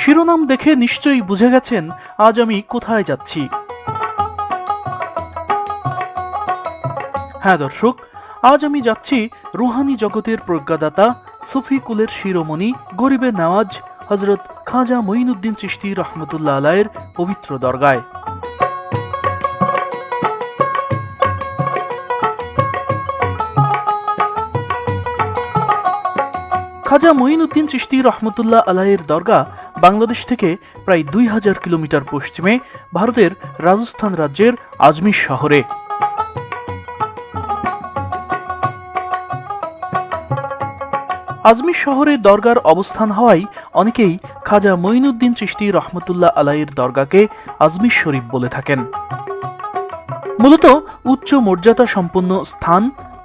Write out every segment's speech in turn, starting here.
শিরোনাম দেখে নিশ্চয়ই বুঝে গেছেন আজ আমি কোথায় যাচ্ছি। হ্যাঁ দর্শক, আজ আমি যাচ্ছি রুহানি জগতের প্রজ্ঞাদাতা, সুফি কুলের শিরোমণি, গরিবে নওয়াজ হযরত খাজা মঈনুদ্দিন চিশতি রহমতুল্লাহ আলাইহির পবিত্র দরগায়। খাজা মঈনুদ্দিন চিশতি রহমতুল্লাহ আলাইহির দরগা বাংলাদেশ থেকে প্রায় 2000 কিলোমিটার পশ্চিমে ভারতের রাজস্থান রাজ্যের আজমির শহরে। আজমির শহরে দরগার অবস্থান হওয়ায় অনেকেই খাজা মঈনুদ্দিন চিশতি রহমতুল্লাহ আলাইহির দরগাকে আজমির শরীফ বলে থাকেন। মূলত উচ্চ মর্যাদা সম্পন্ন স্থান,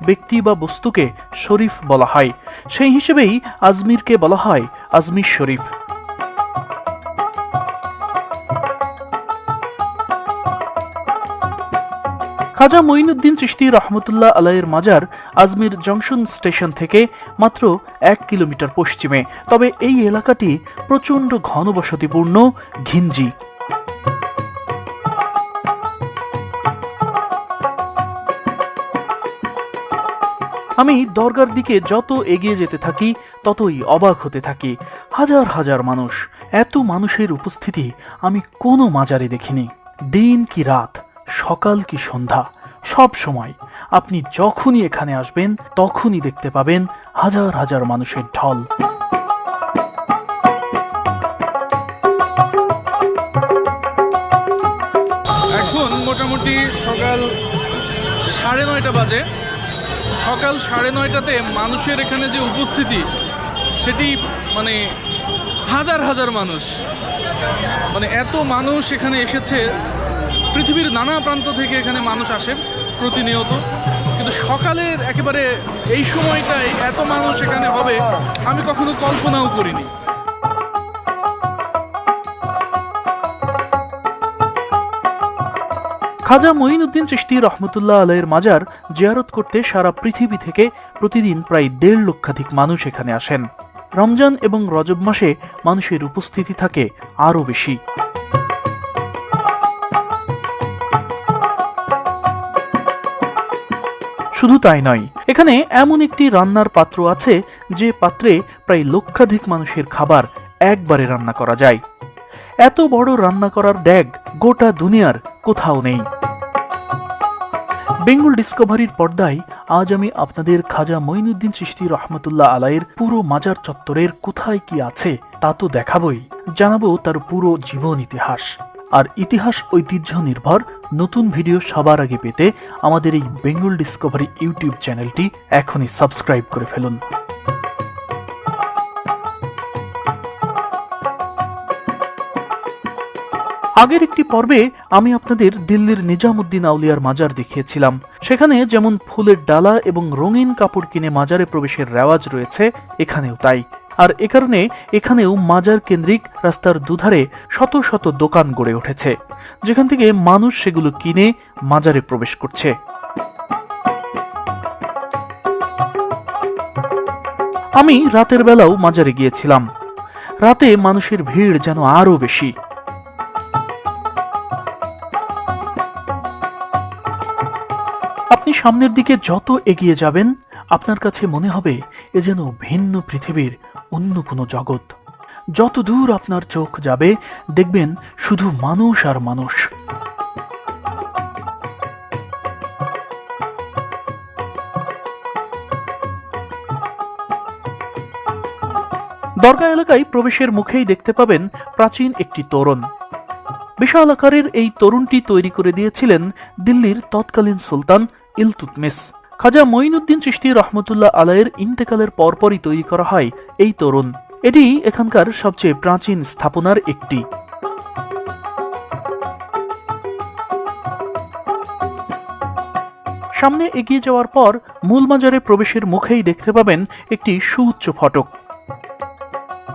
ব্যক্তি বা বস্তুকে শরীফ বলা হয়, সেই হিসেবেই আজমিরকে বলা হয় আজমির শরীফ। খাজা মঈনুদ্দিন চিশতি রহমতুল্লাহ আলাইহির মাজার আজমির জংশন স্টেশন থেকে মাত্র 1 কিলোমিটার পশ্চিমে, তবে এই এলাকাটি প্রচণ্ড ঘনবসতিপূর্ণ, ঘিঞ্জি। আমি দরগার দিকে যত এগিয়ে যেতে থাকি ততই অবাক হতে থাকি। হাজার হাজার মানুষ, এত মানুষের উপস্থিতি আমি কোনো মাজারে দেখিনি। দিন কি রাত, সকাল কি সন্ধ্যা, সব সময় আপনি যখনই এখানে আসবেন তখনই দেখতে পাবেন হাজার হাজার মানুষের ঢল। এখন মোটামুটি সকাল 9:30 বাজে। সকাল 9:30টাতে মানুষের এখানে যে উপস্থিতি, সেটি মানে হাজার হাজার মানুষ, মানে এত মানুষ এখানে এসেছে। পৃথিবীর নানা প্রান্ত থেকে এখানে মানুষ আসেন প্রতিনিয়ত, কিন্তু সকালের একেবারে এই সময়টায় এত মানুষ এখানে হবে আমি কখনো কল্পনাও করিনি। খাজা মঈনুদ্দিন চিশতি রহমতুল্লাহ আলাইহির মাজার জিয়ারত করতে সারা পৃথিবী থেকে প্রতিদিন প্রায় 1.5 লক্ষাধিক মানুষ এখানে আসেন। রমজান এবং রজব মাসে মানুষের উপস্থিতি থাকে আরও বেশি। শুধু তাই নয়, এখানে এমন একটি রান্নার পাত্র আছে যে পাত্রে প্রায় লক্ষাধিক মানুষের খাবার একবারে রান্না করা যায়। এত বড় রান্না করার ড্যাগ গোটা দুনিয়ার কোথাও নেই। বেঙ্গল ডিসকভারির পর্দায় আজ আমি আপনাদের খাজা মঈনুদ্দিন চিশতি রহমতুল্লাহ আলাইহির পুরো মাজার চত্বরের কোথায় কি আছে তা তো দেখাবই, জানাবো তার পুরো জীবন ইতিহাস। আর ইতিহাস ঐতিহ্য নির্ভর নতুন ভিডিও সবার আগে পেতে আমাদের এই বেঙ্গল ডিসকভারি ইউটিউব চ্যানেলটি এখনই সাবস্ক্রাইব করে ফেলুন। আগের একটি পর্বে আমি আপনাদের দিল্লির নিজামুদ্দিন আউলিয়ার মাজার দেখিয়েছিলাম। সেখানে যেমন ফুলের ডালা এবং রঙিন কাপড় কিনে মাজারে প্রবেশের রেওয়াজ রয়েছে, এখানেও তাই। আর এ কারণে এখানেও মাজার কেন্দ্রিক রাস্তার দুধারে শত শত দোকান গড়ে উঠেছে, যেখান থেকে মানুষ সেগুলো কিনে মাজারে প্রবেশ করছে। আমি রাতের বেলাও মাজারে গিয়েছিলাম। রাতে মানুষের ভিড় যেন আরো বেশি। আপনি সামনের দিকে যত এগিয়ে যাবেন আপনার কাছে মনে হবে এ যেন ভিন্ন পৃথিবীর অন্য কোনো জগৎ। যত দূর আপনার চোখ যাবে দেখবেন শুধু মানুষ আর মানুষ। দরগা এলাকায় প্রবেশের মুখেই দেখতে পাবেন প্রাচীন একটি তোরণ। বিশাল আকারের এই তোরণটি তৈরি করে দিয়েছিলেন দিল্লির তৎকালীন সুলতান ইলতুৎমিশ। খাজা মঈনুদ্দিন চিশতি রহমতুল্লাহ আলাইহির ইন্তেকালের পরপরই তৈরি করা হয় এই তোরণ। এটি এখানকার সবচেয়ে প্রাচীন স্থাপনার একটি। সামনে এগিয়ে যাওয়ার পর মূল মাজারে প্রবেশের মুখেই দেখতে পাবেন একটি সুউচ্চ ফটক।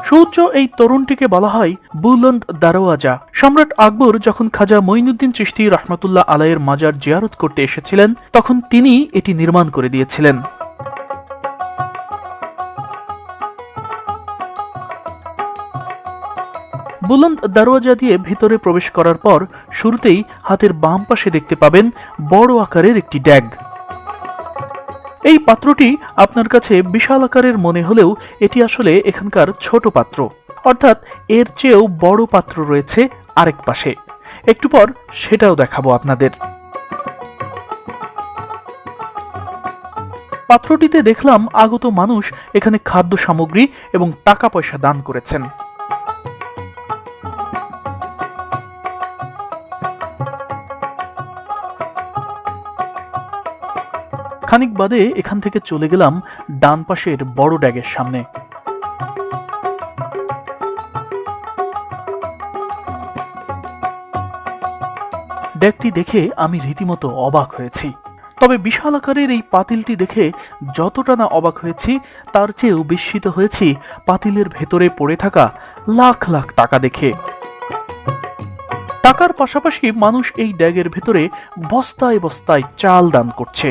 সুউচ্চ এই তরুণটিকে বলা হয় বুলন্দ দারওয়াজা। সম্রাট আকবর যখন খাজা মঈনুদ্দিন চিশতি রহমতুল্লাহ আলাইহির মাজার জিয়ারত করতে এসেছিলেন তখন তিনি এটি নির্মাণ করে দিয়েছিলেন। বুলন্দ দরওয়াজা দিয়ে ভিতরে প্রবেশ করার পর শুরুতেই হাতের বাম পাশে দেখতে পাবেন বড় আকারের একটি ড্যাগ। এই পাত্রটি আপনার কাছে বিশাল আকারের মনে হলেও এটি আসলে এখানকার ছোট পাত্র, অর্থাৎ এর চেয়েও বড় পাত্র রয়েছে আরেক পাশে। একটু পর সেটাও দেখাবো আপনাদের। পাত্রটিতে দেখলাম আগত মানুষ এখানে খাদ্য সামগ্রী এবং টাকা পয়সা দান করেছেন। খানিক বাদে এখান থেকে চলে গেলাম ডান পাশের বড় ড্যাগের সামনে। ড্যাগটি দেখে আমি রীতিমতো অবাক হয়েছি। তবে বিশাল আকারের এই পাতিলটি দেখে যতটা না অবাক হয়েছি তার চেয়েও বিস্মিত হয়েছি পাতিলের ভেতরে পড়ে থাকা লাখ লাখ টাকা দেখে। টাকার পাশাপাশি মানুষ এই ড্যাগের ভেতরে বস্তায় বস্তায় চাল দান করছে।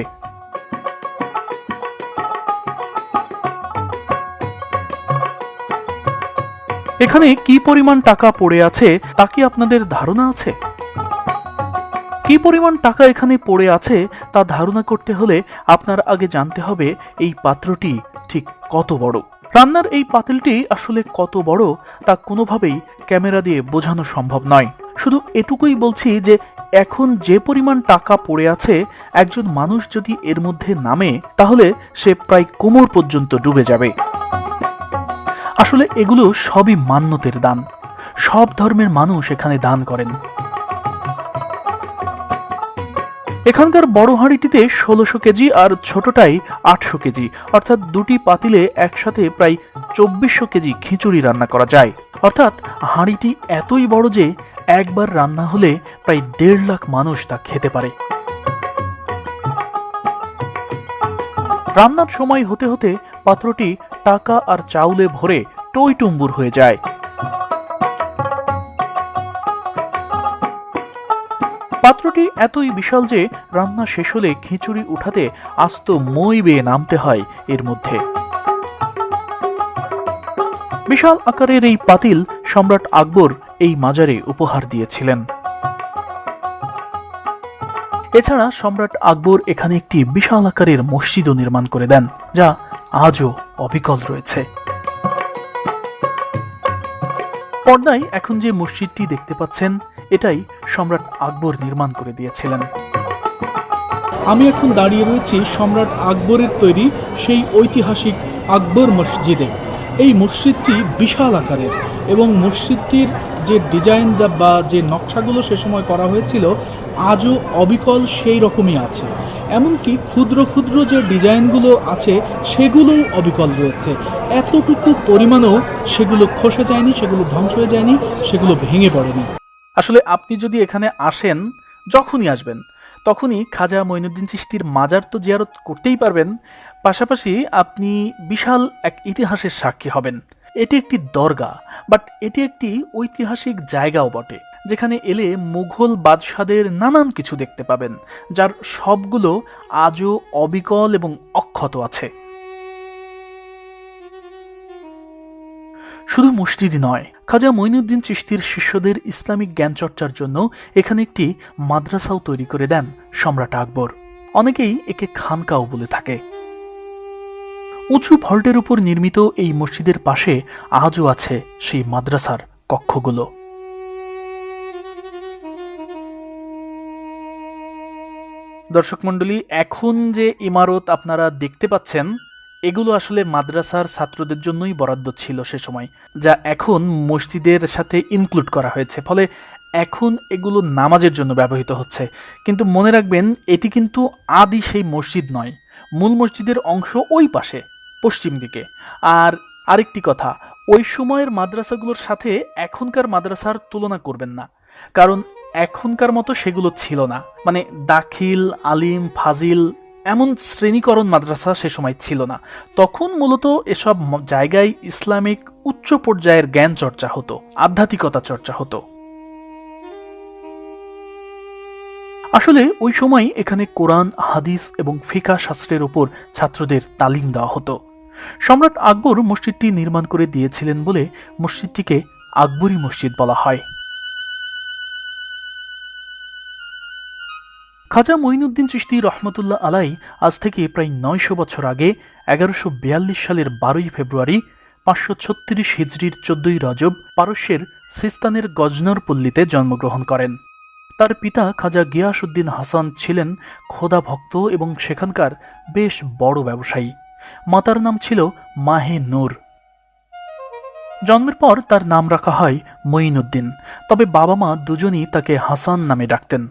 এখানে কি পরিমাণ টাকা পড়ে আছে তা কি আপনাদের ধারণা আছে? কি পরিমাণ টাকা এখানে পড়ে আছে তা ধারণা করতে হলে আপনার আগে জানতে হবে এই পাত্রটি ঠিক কত বড়। রান্নার এই পাতিলটি আসলে কত বড় তা কোনোভাবেই ক্যামেরা দিয়ে বোঝানো সম্ভব নয়। শুধু এটুকুই বলছি যে এখন যে পরিমাণ টাকা পড়ে আছে, একজন মানুষ যদি এর মধ্যে নামে তাহলে সে প্রায় কোমর পর্যন্ত ডুবে যাবে। আসলে এগুলো সবই মান্যতের দান। সব ধর্মের মানুষ এখানে দান করেন। এখানকার বড় হাঁড়িটিতে 1600 কেজি আর ছোটটাই 800 কেজি, অর্থাৎ দুটি পাতিলে একসাথে প্রায় 2400 কেজি খিচুড়ি রান্না করা যায়। অর্থাৎ হাঁড়িটি এতই বড় যে একবার রান্না হলে প্রায় 1.5 লাখ মানুষ তা খেতে পারে। রান্নার সময় হতে হতে পাত্রটি টাকা আর চাউলে ভরে টইটুম্বুর হয়ে যায়। পাত্রটি এতই বিশাল যে রান্না শেষ হলে খিচুড়ি উঠাতে আস্ত মই বেয়ে নামতে হয় এর মধ্যে। বিশাল আকারের এই পাতিল সম্রাট আকবর এই মাজারে উপহার দিয়েছিলেন। এছাড়া সম্রাট আকবর এখানে একটি বিশাল আকারের মসজিদও নির্মাণ করে দেন, যা আজও অবিকল রয়েছে। পর্দায় এখন যে মসজিদটি দেখতে পাচ্ছেন এটাই সম্রাট আকবর নির্মাণ করে দিয়েছিলেন। আমি এখন দাঁড়িয়ে রয়েছি সম্রাট আকবরের তৈরি সেই ঐতিহাসিক আকবর মসজিদে। এই মসজিদটি বিশাল আকারের এবং মসজিদটির যে ডিজাইন বা যে নকশাগুলো সে সময় করা হয়েছিল আজও অবিকল সেই রকমই আছে। এমনকি ক্ষুদ্র ক্ষুদ্র যে ডিজাইনগুলো আছে সেগুলোও অবিকল রয়েছে। এতটুকু পরিমাণও সেগুলো খসে যায়নি, সেগুলো ধ্বংস হয়ে যায়নি, সেগুলো ভেঙে পড়েনি। আসলে আপনি যদি এখানে আসেন, যখনই আসবেন তখনই খাজা মঈনুদ্দিন চিশতির মাজার তো জিয়ারত করতেই পারবেন, পাশাপাশি আপনি বিশাল এক ইতিহাসের সাক্ষী হবেন। এটি একটি দরগা, বাট এটি একটি ঐতিহাসিক জায়গাও বটে, যেখানে এলে মুঘল বাদশাদের নানান কিছু দেখতে পাবেন, যার সবগুলো আজও অবিকল এবং অক্ষত আছে। শুধু মসজিদই নয়, খাজা মঈনুদ্দিন চিশতির শিষ্যদের ইসলামিক জ্ঞান চর্চার জন্য এখানে একটি মাদ্রাসাও তৈরি করে দেন সম্রাট আকবর। অনেকেই একে খানকাও বলে থাকে। উঁচু ভল্টের উপর নির্মিত এই মসজিদের পাশে আজও আছে সেই মাদ্রাসার কক্ষগুলো। দর্শক মণ্ডলী, এখন যে ইমারত আপনারা দেখতে পাচ্ছেন এগুলো আসলে মাদ্রাসার ছাত্রদের জন্যই বরাদ্দ ছিল সে সময়, যা এখন মসজিদের সাথে ইনক্লুড করা হয়েছে, ফলে এখন এগুলো নামাজের জন্য ব্যবহৃত হচ্ছে। কিন্তু মনে রাখবেন, এটি কিন্তু আদি সেই মসজিদ নয়। মূল মসজিদের অংশ ওই পাশে পশ্চিম দিকে। আর আরেকটি কথা, ওই সময়ের মাদ্রাসাগুলোর সাথে এখনকার মাদ্রাসার তুলনা করবেন না, কারণ এখনকার মতো সেগুলো ছিল না। মানে দাখিল, আলিম, ফাজিল এমন শ্রেণীকরণ মাদ্রাসা সে সময় ছিল না। তখন মূলত এসব জায়গায় ইসলামিক উচ্চ পর্যায়ের জ্ঞান চর্চা হতো, আধ্যাত্মিকতা চর্চা হতো। আসলে ওই সময় এখানে কোরআন, হাদিস এবং ফিকাহ শাস্ত্রের উপর ছাত্রদের তালিম দেওয়া হতো। সম্রাট আকবর মসজিদটি নির্মাণ করে দিয়েছিলেন বলে মসজিদটিকে আকবরী মসজিদ বলা হয়। খাজা মঈনুদ্দিন চিশতি রহমতুল্লাহ আলাই আজ থেকে প্রায় ৯০০ বছর আগে ১১৪২ সালের ১২ই ফেব্রুয়ারি ৫৩৬ হিজরির ১৪ই রজব পারস্যের সিস্তানের গজনর পল্লীতে জন্মগ্রহণ করেন। তার পিতা খাজা গিয়াসউদ্দিন হাসান ছিলেন খোদা ভক্ত এবং সেখানকার বেশ বড় ব্যবসায়ী। মাতার নাম ছিল মাহে নূর। জন্মের পর তার নাম রাখা হয় মঈনুদ্দিন, তবে বাবা মা দুজনই তাকে হাসান নামে ডাকতেন।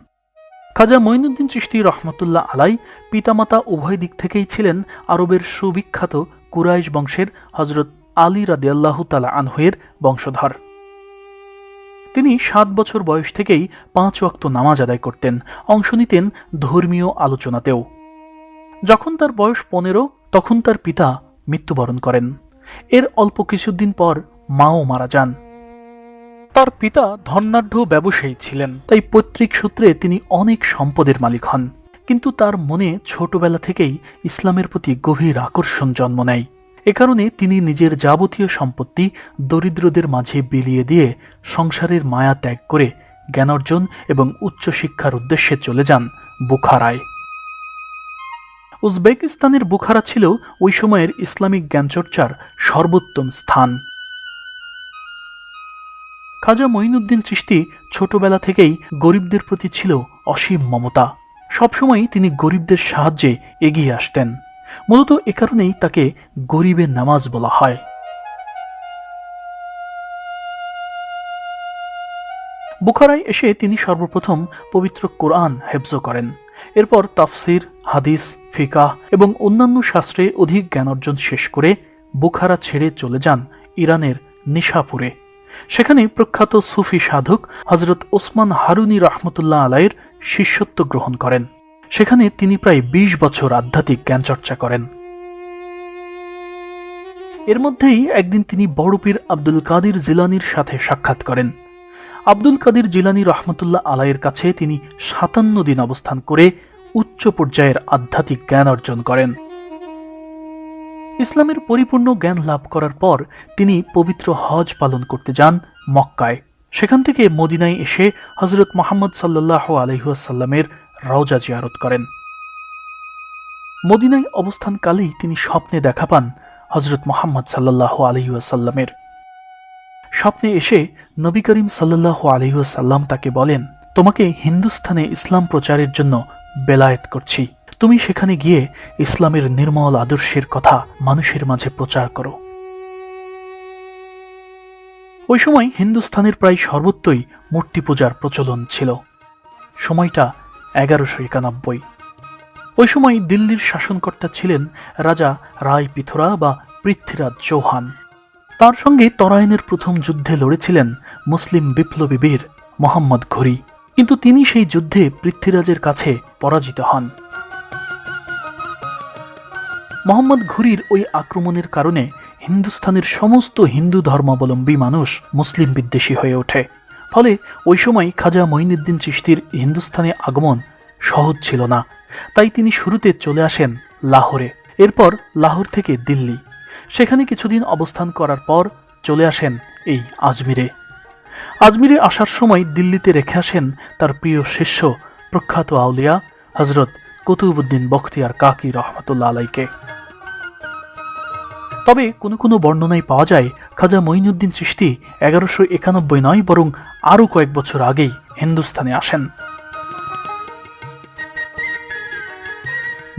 খাজা মঈনুদ্দিন চিশতি রহমতুল্লাহ আলাই পিতামাতা উভয় দিক থেকেই ছিলেন আরবের সুবিখ্যাত কুরাইশ বংশের হজরত আলী রাদিয়াল্লাহু তাআলা আনহুয়ের বংশধর। তিনি ৭ বছর বয়স থেকেই ৫ ওয়াক্ত নামাজ আদায় করতেন, অংশ নিতেন ধর্মীয় আলোচনাতেও। যখন তার বয়স ১৫ তখন তার পিতা মৃত্যুবরণ করেন। এর অল্প কিছুদিন পর মাও মারা যান। তার পিতা ধনাঢ্য ব্যবসায়ী ছিলেন, তাই পৈতৃক সূত্রে তিনি অনেক সম্পদের মালিক হন। কিন্তু তার মনে ছোটবেলা থেকেই ইসলামের প্রতি গভীর আকর্ষণ জন্ম নেয়। এ কারণে তিনি নিজের যাবতীয় সম্পত্তি দরিদ্রদের মাঝে বিলিয়ে দিয়ে সংসারের মায়া ত্যাগ করে জ্ঞান অর্জন এবং উচ্চশিক্ষার উদ্দেশ্যে চলে যান বুখারায়। উজবেকিস্তানের বুখারা ছিল ওই সময়ের ইসলামিক জ্ঞানচর্চার সর্বোত্তম স্থান। খাজা মঈনুদ্দিন চিশতি ছোটবেলা থেকেই গরিবদের প্রতি ছিল অসীম মমতা। সবসময় তিনি গরিবদের সাহায্যে এগিয়ে আসতেন। মূলত এ কারণেই তাকে গরিবের নামাজ বলা হয়। বুখারায় এসে তিনি সর্বপ্রথম পবিত্র কোরআন হেফজ করেন। এরপর তাফসির, হাদিস, ফিকাহ এবং অন্যান্য শাস্ত্রে অধিক জ্ঞান অর্জন শেষ করে বুখারা ছেড়ে চলে যান ইরানের নিশাপুরে। সেখানে প্রখ্যাত সুফি সাধক হজরত ওসমান হারুনি রহমতুল্লাহ আলাইয়ের শিষ্যত্ব গ্রহণ করেন। সেখানে তিনি প্রায় ২০ বছর আধ্যাত্মিক জ্ঞান চর্চা করেন। এর মধ্যেই একদিন তিনি বড় পীর আব্দুল কাদির জিলানির সাথে সাক্ষাৎ করেন। আব্দুল কাদির জিলানি রহমতুল্লাহ আলাইয়ের কাছে তিনি ৫৭ দিন অবস্থান করে উচ্চ পর্যায়ের আধ্যাত্মিক জ্ঞান অর্জন করেন। ইসলামের পরিপূর্ণ জ্ঞান লাভ করার পর তিনি পবিত্র হজ পালন করতে যান মক্কায়। সেখান থেকে মদিনায় এসে হজরত মুহাম্মদ সাল্লাল্লাহু আলাইহি ওয়াসাল্লামের রওজা জিয়ারত করেন। মদিনায় অবস্থানকালেই তিনি স্বপ্নে দেখা পান হজরত মুহাম্মদ সাল্লাল্লাহু আলাইহি ওয়াসাল্লামের। স্বপ্নে এসে নবী করিম সাল্লাল্লাহু আলাইহি ওয়াসাল্লাম তাকে বলেন, তোমাকে হিন্দুস্তানে ইসলাম প্রচারের জন্য বেলায়েত করছি, তুমি সেখানে গিয়ে ইসলামের নির্মল আদর্শের কথা মানুষের মাঝে প্রচার করো। ওই সময় হিন্দুস্তানের প্রায় সর্বত্রই মূর্তি পূজার প্রচলন ছিল। সময়টা ১১৯১। ওই সময় দিল্লির শাসনকর্তা ছিলেন রাজা রায় পিথোরা বা পৃথ্বীরাজ চৌহান। তার সঙ্গে তরাইনের প্রথম যুদ্ধে লড়েছিলেন মুসলিম বিপ্লবী বীর মোহাম্মদ ঘুরি, কিন্তু তিনি সেই যুদ্ধে পৃথ্বীরাজের কাছে পরাজিত হন। মোহাম্মদ ঘুরির ওই আক্রমণের কারণে হিন্দুস্তানের সমস্ত হিন্দু ধর্মাবলম্বী মানুষ মুসলিম বিদ্বেষী হয়ে ওঠে। ফলে ওই সময় খাজা মঈনুদ্দিন চিশতির হিন্দুস্তানে আগমন সহজ ছিল না। তাই তিনি শুরুতে চলে আসেন লাহোরে, এরপর লাহোর থেকে দিল্লি। সেখানে কিছুদিন অবস্থান করার পর চলে আসেন এই আজমিরে। আজমিরে আসার সময় দিল্লিতে রেখে আসেন তার প্রিয় শিষ্য প্রখ্যাত আউলিয়া হজরত কুতুবউদ্দিন বখতিয়ার কাকি রহমতুল্লাহ আলাইকে। তবে কোনো কোনো বর্ণনায় পাওয়া যায় খাজা মঈনুদ্দিন চিশতি ১১৯১ নয়, বরং আরও কয়েক বছর আগেই হিন্দুস্তানে আসেন।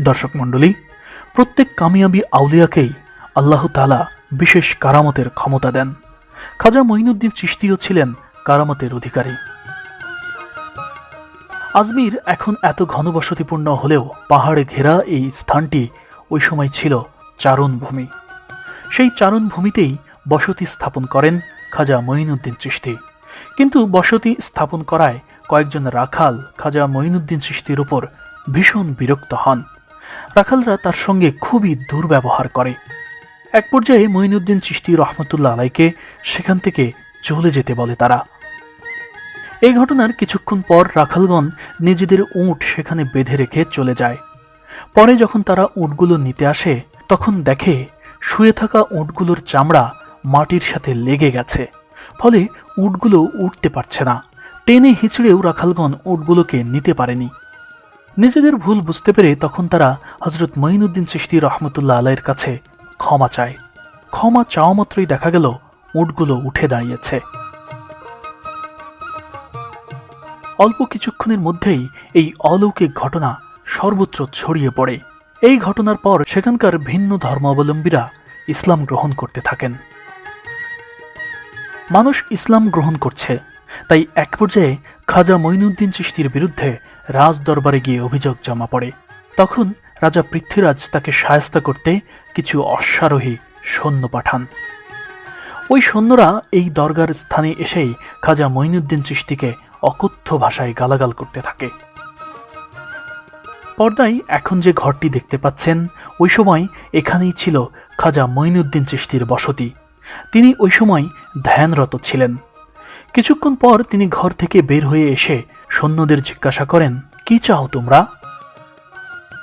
দর্শক মণ্ডলী, প্রত্যেক কামিয়াবি আউলিয়াকেই আল্লাহ তাআলা বিশেষ কারামতের ক্ষমতা দেন। খাজা মঈনুদ্দিন চিশতিও ছিলেন কারামতের অধিকারী। আজমির এখন এত ঘনবসতিপূর্ণ হলেও পাহাড়ে ঘেরা এই স্থানটি ওই সময় ছিল চারণভূমি। সেই চারণভূমিতেই বসতি স্থাপন করেন খাজা মঈনুদ্দিন চিশতি। কিন্তু বসতি স্থাপন করায় কয়েকজন রাখাল খাজা মঈনুদ্দিন চিশতির উপর ভীষণ বিরক্ত হন। রাখালরা তার সঙ্গে খুবই দুর্ব্যবহার করে। এক পর্যায়ে মঈনুদ্দিন চিশতি রহমতুল্লাহ আলাইকে সেখান থেকে চলে যেতে বলে তারা। এই ঘটনার কিছুক্ষণ পর রাখালগণ নিজেদের উট সেখানে বেঁধে রেখে চলে যায়। পরে যখন তারা উটগুলো নিতে আসে তখন দেখে শুয়ে থাকা উটগুলোর চামড়া মাটির সাথে লেগে গেছে। ফলে উটগুলো উঠতে পারছে না। টেনে হিঁচড়েও রাখালগণ উটগুলোকে নিতে পারেনি। নিজেদের ভুল বুঝতে পেরে তখন তারা হযরত মঈনুদ্দিন চিশতি রহমতুল্লাহ আলাইহির কাছে ক্ষমা চায়। ক্ষমা চাওয়া মাত্রই দেখা গেল উটগুলো উঠে দাঁড়িয়েছে। অল্প কিছুক্ষণের মধ্যেই এই অলৌকিক ঘটনা সর্বত্র ছড়িয়ে পড়ে। এই ঘটনার পর সেখানকার ভিন্ন ধর্মাবলম্বীরা ইসলাম গ্রহণ করতে থাকেন। মানুষ ইসলাম গ্রহণ করছে, তাই এক পর্যায়ে খাজা মঈনুদ্দিন চিশতির বিরুদ্ধে রাজ দরবারে গিয়ে অভিযোগ জমা পড়ে। তখন রাজা পৃথ্বীরাজ তাকে শায়েস্তা করতে কিছু অশ্বারোহী সৈন্য পাঠান। ওই সৈন্যরা এই দরগার স্থানে এসেই খাজা মঈনুদ্দিন চিশতিকে অকথ্য ভাষায় গালাগাল করতে থাকে। পর্দায় এখন যে ঘরটি দেখতে পাচ্ছেন, ওই সময় এখানেই ছিল খাজা মঈনুদ্দিন চিশতির বসতি। তিনি ওই সময় ধ্যানরত ছিলেন। কিছুক্ষণ পর তিনি ঘর থেকে বের হয়ে এসে সৈন্যদের জিজ্ঞাসা করেন, কি চাও তোমরা?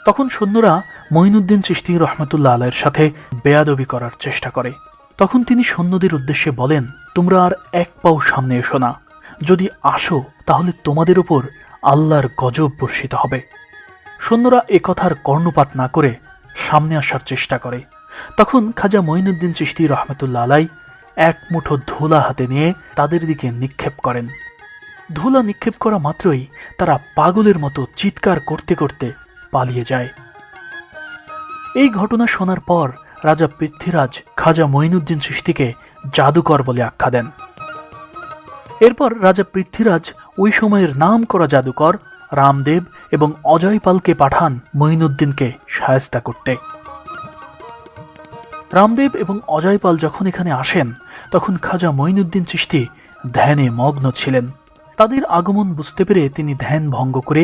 তখন সৈন্যরা মঈনুদ্দিন চিশতি রহমতুল্লাহ আলাইহির সাথে বেয়াদবি করার চেষ্টা করে। তখন তিনি সৈন্যদের উদ্দেশ্যে বলেন, তোমরা আর এক পাও সামনে এসো না। যদি আসো তাহলে তোমাদের উপর আল্লাহর গজব বর্ষিত হবে। সৈন্যরা একথার কর্ণপাত না করে সামনে আসার চেষ্টা করে। তখন খাজা মঈনুদ্দিন চিশতি রহমতুল্লাহ আলাইহি এক মুঠো ধুলা হাতে নিয়ে তাদের দিকে নিক্ষেপ করেন। ধুলা নিক্ষেপ করা মাত্রই তারা পাগলের মতো চিৎকার করতে করতে পালিয়ে যায়। এই ঘটনা শোনার পর রাজা পৃথ্বীরাজ খাজা মঈনুদ্দিন চিশতিকে জাদুকর বলে আখ্যা দেন। এরপর রাজা পৃথ্বীরাজ ওই সময়ের নামকরা জাদুকর রামদেব এবং অজয়পালকে পাঠান মঈনুদ্দিনকে শায়েস্তা করতে। রামদেব এবং অজয়পাল যখন এখানে আসেন, তখন খাজা মঈনুদ্দিন চিশতি ধ্যানে মগ্ন ছিলেন। তাদের আগমন বুঝতে পেরে তিনি ধ্যান ভঙ্গ করে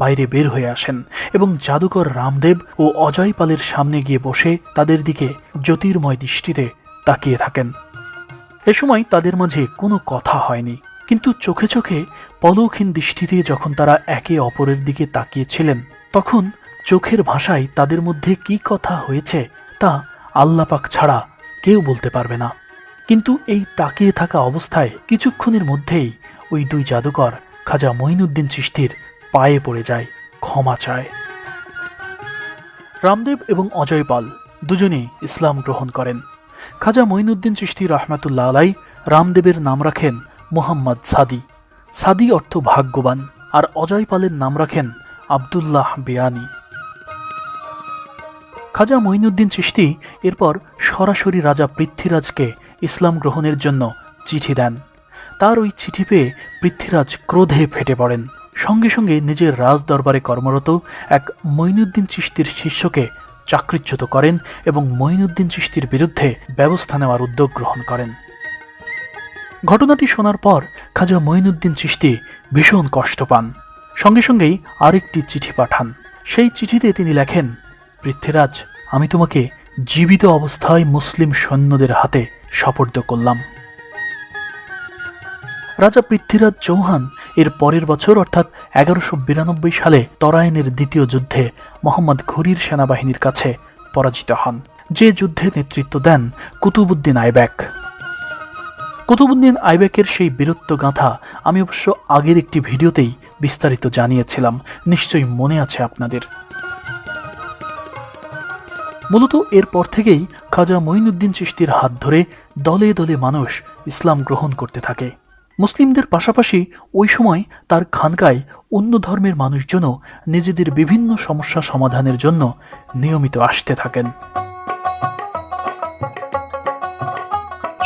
বাইরে বের হয়ে আসেন এবং জাদুকর রামদেব ও অজয়পালের সামনে গিয়ে বসে তাদের দিকে জ্যোতির্ময় দৃষ্টিতে তাকিয়ে থাকেন। এ সময় তাদের মাঝে কোনো কথা হয়নি, কিন্তু চোখে চোখে পলকহীন দৃষ্টিতে যখন তারা একে অপরের দিকে তাকিয়েছিলেন, তখন চোখের ভাষায় তাদের মধ্যে কি কথা হয়েছে তা আল্লাহ পাক ছাড়া কেউ বলতে পারবে না। কিন্তু এই তাকিয়ে থাকা অবস্থায় কিছুক্ষণের মধ্যেই ওই দুই জাদুকর খাজা মঈনুদ্দিন চিশতির পায়ে পড়ে যায়, ক্ষমা চায়। রামদেব এবং অজয়পাল দুজনেই ইসলাম গ্রহণ করেন। খাজা মঈনুদ্দিন চিশতি রহমতুল্লাহ আলাইহি রামদেবের নাম রাখেন মুহাম্মদ সাদি। সাদি অর্থ ভাগ্যবান, আর অজয়পালের নাম রাখেন আব্দুল্লাহ বিয়ানি। খাজা মঈনুদ্দিন চিশতি এরপর সরাসরি রাজা পৃথ্বীরাজকে ইসলাম গ্রহণের জন্য চিঠি দেন। তার ওই চিঠি পেয়ে পৃথ্বীরাজ ক্রোধে ফেটে পড়েন। সঙ্গে সঙ্গে নিজের রাজ দরবারে কর্মরত এক মঈনুদ্দিন চিশতির শিষ্যকে চাকরিচ্যুত করেন এবং মঈনুদ্দিন চিশতির বিরুদ্ধে ব্যবস্থা নেওয়ার উদ্যোগ গ্রহণ করেন। ঘটনাটি শোনার পর খাজা মঈনুদ্দিন চিশতি ভীষণ কষ্ট পান। সঙ্গে সঙ্গেই আরেকটি চিঠি পাঠান। সেই চিঠিতে তিনি লেখেন, পৃথ্বীরাজ, আমি তোমাকে জীবিত অবস্থায় মুসলিম সৈন্যদের হাতে সোপর্দ করলাম। রাজা পৃথ্বীরাজ চৌহান এর পরের বছর অর্থাৎ 1192 সালে তরাইনের দ্বিতীয় যুদ্ধে মোহাম্মদ ঘুরির সেনাবাহিনীর কাছে পরাজিত হন, যে যুদ্ধে নেতৃত্ব দেন কুতুবউদ্দিন আইবেক। কুতুবউদ্দিন আইবেকের সেই বীরত্ব গাথা আমি অবশ্য আগের একটি ভিডিওতেই বিস্তারিত জানিয়েছিলাম, নিশ্চয়ই মনে আছে আপনাদের। মূলত এরপর থেকেই খাজা মঈনুদ্দিন চিশতির হাত ধরে দলে দলে মানুষ ইসলাম গ্রহণ করতে থাকে। মুসলিমদের পাশাপাশি ওই সময় তার খানকায় অন্য ধর্মের মানুষজনও নিজেদের বিভিন্ন সমস্যা সমাধানের জন্য নিয়মিত আসতে থাকেন।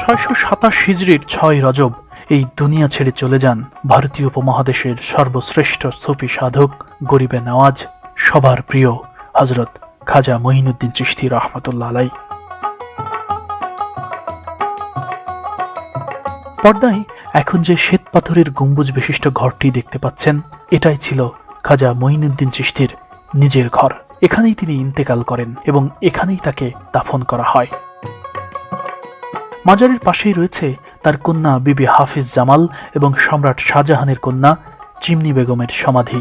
627 হিজরির 6 রজব এই দুনিয়া ছেড়ে চলে যান ভারতীয় উপমহাদেশের সর্বশ্রেষ্ঠ সুফি সাধক, গরিবে নওয়াজ, সবার প্রিয় হযরত খাজা মঈনুদ্দিন চিশতি রহমতুল্লাহ আলাইহি। পর্দায় এখন যে শ্বেত পাথরের গম্বুজ বিশিষ্ট ঘরটি দেখতে পাচ্ছেন, এটাই ছিল খাজা মঈনুদ্দিন চিশতির নিজের ঘর। এখানেই তিনি ইন্তেকাল করেন এবং এখানেই তাকে দাফন করা হয়। মাজারের পাশেই রয়েছে তার কন্যা বিবি হাফিজ জামাল এবং সম্রাট শাহজাহানের কন্যা চিমনি বেগমের সমাধি।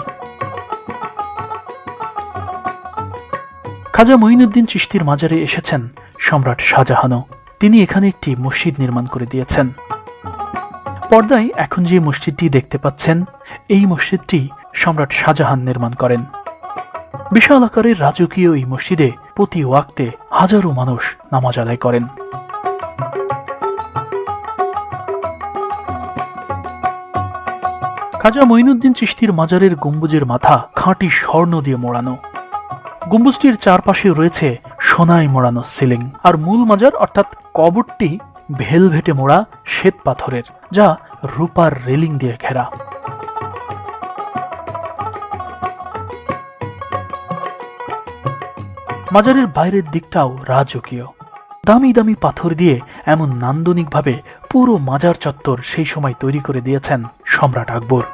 খাজা মঈনুদ্দিন চিশতির মাজারে এসেছেন সম্রাট শাহজাহানও। তিনি এখানে একটি মসজিদ নির্মাণ করে দিয়েছেন। পর্দায় এখন যে মসজিদটি দেখতে পাচ্ছেন, এই মসজিদটি সম্রাট শাহজাহান নির্মাণ করেন। বিশাল আকারের রাজকীয় এই মসজিদে প্রতি ওয়াক্তে হাজারো মানুষ নামাজ আদায় করেন। খাজা মঈনুদ্দিন চিশতির মাজারের গম্বুজের মাথা খাঁটি স্বর্ণ দিয়ে মোড়ানো। গম্বুজটির চারপাশে রয়েছে সোনায় মোড়ানো সিলিং, আর মূল মাজার অর্থাৎ কবরটি ভেলভেটে মোড়া শ্বেত পাথরের, যা রূপার রেলিং দিয়ে ঘেরা। মাজারের বাইরের দিকটাও রাজকীয়। দামি দামি পাথর দিয়ে এমন নান্দনিকভাবে পুরো মাজার চত্বর সেই সময় তৈরি করে দিয়েছেন সম্রাট আকবর।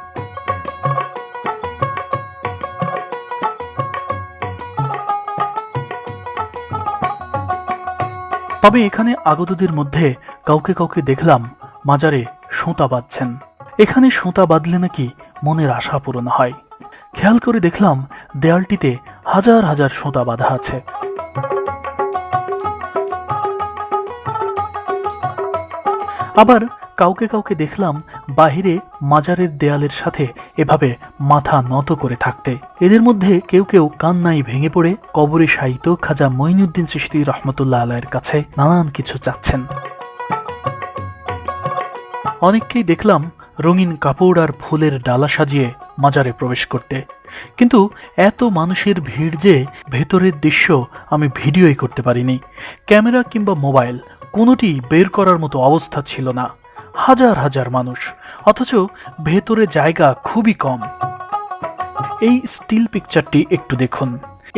তবে এখানে আগতদের মধ্যে কাউকে কাউকে দেখলাম মাজারে সুতা বাঁধছেন। এখানে সুতা বাঁধলে নাকি মনের আশা পূরণ হয়। খেয়াল করে দেখলাম দেয়ালটিতে হাজার হাজার সুতা বাঁধা আছে। আবার কাউকে কাউকে দেখলাম বাহিরে মাজারের দেয়ালের সাথে এভাবে মাথা নত করে থাকতে। এদের মধ্যে কেউ কেউ কান্নায় ভেঙে পড়ে কবরে শায়িত খাজা মঈনুদ্দিন চিশতি রহমতুল্লাহ আলাইহির কাছে নানান কিছু চাচ্ছেন। অনেককেই দেখলাম রঙিন কাপড় আর ফুলের ডালা সাজিয়ে মাজারে প্রবেশ করতে, কিন্তু এত মানুষের ভিড় যে ভেতরের দৃশ্য আমি ভিডিওই করতে পারিনি। ক্যামেরা কিংবা মোবাইল কোনোটি বের করার মতো অবস্থা ছিল না। হাজার হাজার মানুষ, অথচ ভেতরে জায়গা খুবই কম। এই স্টিল পিকচারটি একটু দেখুন।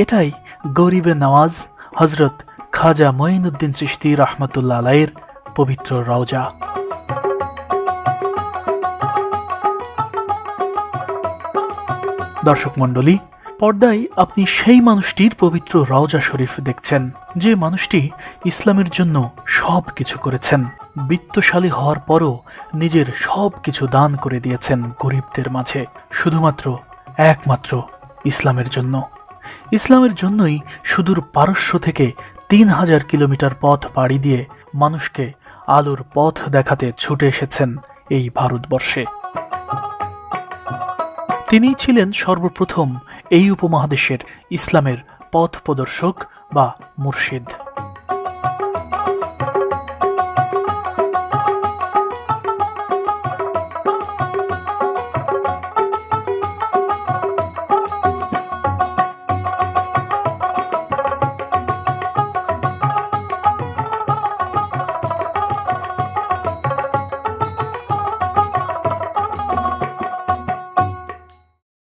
এটাই গরিবে নওয়াজ হজরত খাজা মঈনুদ্দিন চিশতি রহমতুল্লাহ আলাইহির পবিত্র রওজা। দর্শক মণ্ডলী, পর্দায় আপনি সেই মানুষটির পবিত্র রওজা শরীফ দেখছেন, যে মানুষটি ইসলামের জন্য সব কিছু করেছেন। বিত্তশালী হওয়ার পরও নিজের সব কিছু দান করে দিয়েছেন গরিবদের মাঝে, শুধুমাত্র একমাত্র ইসলামের জন্য। ইসলামের জন্যই সুদূর পারস্য থেকে 3000 কিলোমিটার পথ পাড়ি দিয়ে মানুষকে আলোর পথ দেখাতে ছুটে এসেছেন এই ভারতবর্ষে। তিনিই ছিলেন সর্বপ্রথম এই উপমহাদেশের ইসলামের পথ প্রদর্শক বা মুর্শিদ।